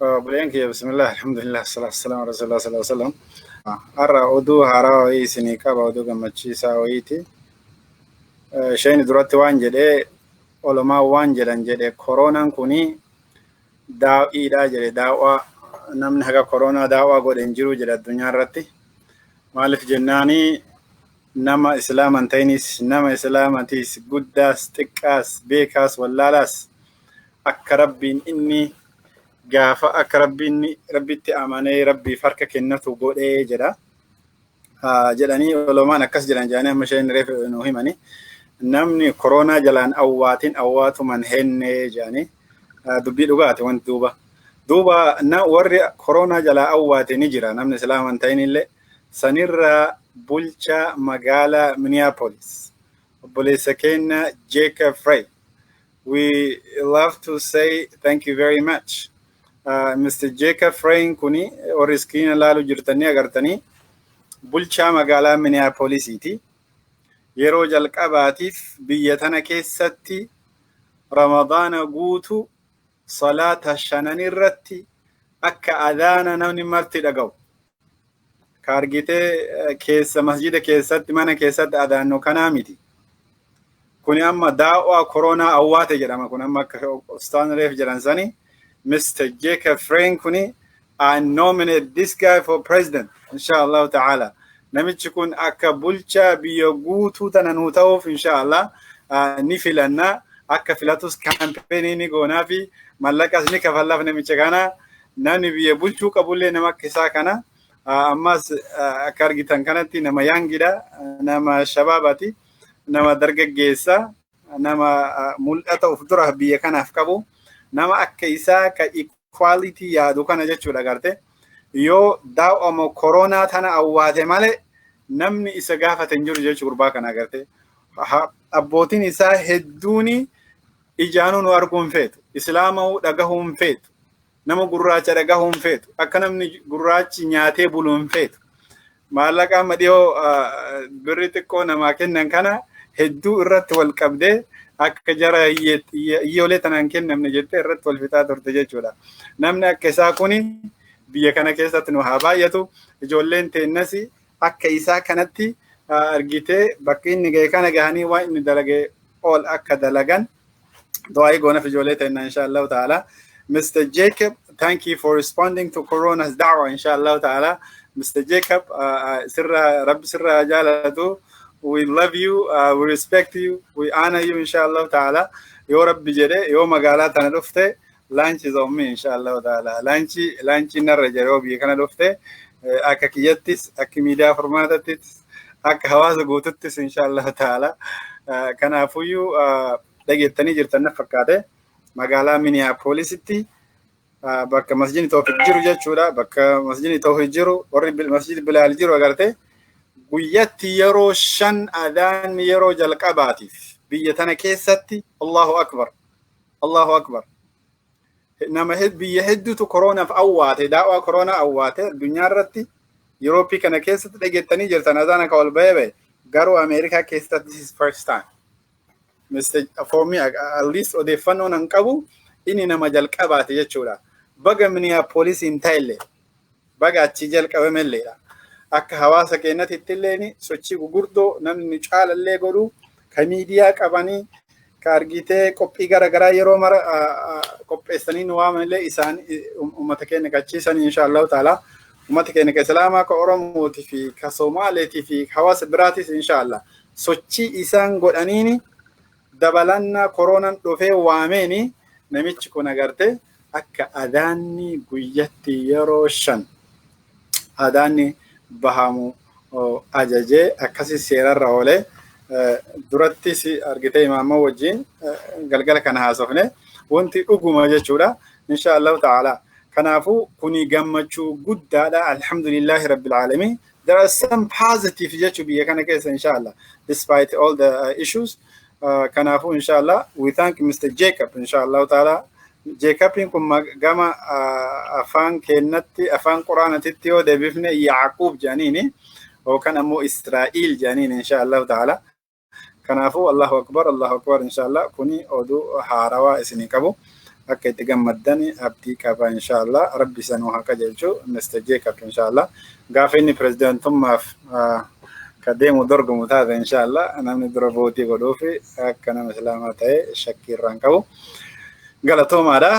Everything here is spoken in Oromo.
Bulayaan kiyya bismillah alhamdulillah salatu wassalamu ala rasulillah sallallahu alaihi wasallam. Har'a oduu haaraa wayii isinii qaba oduu gammachiisaa wayiiti. Isheen duratti waan jedhee olumaa waan jedhan jedhe koronaan kuni daaw'iidhaa jedhe daaw'aa namni haga koronaa daaw'aa godhe hin jiru jedhe addunyaa irratti. Maaliif jennaanii nama islaaman ta'inis nama islaamatiis guddaas xiqqaas beekaas wallaalaas akka rabbiin inni gaafa akka rabbitti amanee rabbiif harka kennatu godhee jedha. Jedhanii olomaan akkas jedhan jedhanii amma isheen reef nu himani. Namni koronaa jalaan awwaatiin awwaatuman hennee jedhanii dubbii dhugaati wanti duuba warri koronaa jalaa awwaate ni jira namni islaaman ta'inillee sanirraa bulchaa magaalaa Minneapolis obboleessa keenya Jacob Frey. We love to say thank you very much. Mr. Jacob Frey kuni warri iskiina laalu jirtanii agartanii bulchaa magaalaa Minneapolisiti. Yeroo jalqabaatiif biyya tana keessatti Ramadaana guutuu salaata shanan irratti akka adaana namni marti dhaga'u. Ka argitee keessa masjida keessatti mana keessatti adaannu kanaa miti. Kuni amma daaw'aa koronaa awwaate jedhama kun amma akka Ustaan Reef jedhan sani. Mr. Jacob Frey kuni I nominate this guy for president inshallah ta'ala. Namichi kun akka bulchaa biyya guutuu tana nuu ta'uuf inshallah ni filanna akka filatus kaampeenii ni goonaa fi mallaqas ni kafallaaf namicha kana namni biyya bulchuu qabullee nama akka isaa kana ammas akka argitan kanatti nama yaangidha nama shabaabati nama dargaggeessa nama mul'ata of dura biyya kanaaf qabu nama akka isaa ka equality yaadu kana jechuudha garte yoo daaw'ama koronaa tana awwaate malee namni isa gaafate hin jiru jechuu gurbaa kana garte abbootiin isaa hedduuni ijaanuun arguun feetu islaama'uu dhagahuun feetu nama gurraacha dhagahuun feetu akka namni gurraachi nyaatee buluun feetu maallaqa amma dhiyoo birri xiqqoo namaa kennan kana hedduu irratti wal qabdee akka jara iyyoolee tanaan kennamne jettee irratti wal fixaa turte jechuudha. Namni akka isaa kuni biyya kana keessatti nu haa baay'atu ijoolleen teennasi akka isaa kanatti argitee bakki inni ga'e kana gahanii waan inni dalage ol akka dalagan du'aa goonaaf ijoollee teenna inshallah ta'ala. Mr. Jacob, thank you for responding to Corona's da'wah inshallah ta'ala. Mr. Jacob, Rabbi sirra jaalatu. We love you, we respect you, we honor you inshallah ta'ala. Yo Rabbi jede, yo magala tana dufte, lunch is on me inshallah ta'ala. Lunch narra jere yo biyya kana dufte, akka kiyyattis, akka miidiyaa formaatittis, akka hawaasa guututtis inshallah ta'ala. Kanaafuyyuu dhageettanii jirtan na fakkaate magaalaa Minneapolisitti bakka masjidni Tawfiq jiru jechuudha. Bakka masjidni Tawfiq jiru, warri masjid Bilaal jiru agarte. Guyyatti yeroo shan adaan yeroo jalqabaatiif biyya tana keessatti Allahu akbar Allahu akbar nama biyya hedduutu koronaaf awwaate daawaa koronaa awwaate addunyaa irratti Yurooppii kana keessatti dhageettanii jirtan adaan akka wal ba'e garuu Ameerikaa keessatti this is first time. Mr. For me at least odeeffannoon an qabu inni nama jalqabaate jechuudha. Baga Minneapolis hin ta'ellee baga achi jalqabamelleedha. Akka hawaasa keenyatti illee sochii gurguddoo namni caalallee godhu ka miidiyaa qabanii ka argitee qophii garaagaraa yeroo mara qopheessanii nu waamanillee isaan uummata keenya qachiisanii inshallah ta'ala uummata keenya ka islaamaa ka oromootii fi ka somaaleetii fi hawaasa biraatis inshallah sochii isaan godhaniini dabalannaa koronaan dhufee waameeni namichi kun agarte akka adaanni guyyatti yeroo shan adaanni bahamu ajaje akkasi seerarra oole duratti si argite imaama wajjin galgala kana haasofne wanti dhuguma jechuudha inshallah ta'ala. Kanaafu kuni gammachuu guddaadha alhamdulillahi rabbil alamin. There are some positive jechuu biyya kana keessa inshallah despite all the issues. Kanaafu inshallah we thank Mr. Jacob inshallah ta'ala. Jacobin kun gama afaan kennatti afaan quraanatitti yoo deebifne Yaqub janini yookaan ammoo Israa'il janini inshallah ta'ala. Kanaafu Allahu akbar inshallah kuni oduu haarawaa isinii qabu. akka itti gammaddani abdii qaba inshallah. Rabbi sanuu haa qajeelchu nastajee qabdu inshallah. Gaafa inni pirezidaantummaaf kadeemu dorgomu taate inshallah namni dura vootii godhuufi akka nama islaamaa ta'e shakkii irraan qabu. Galatoomaadha.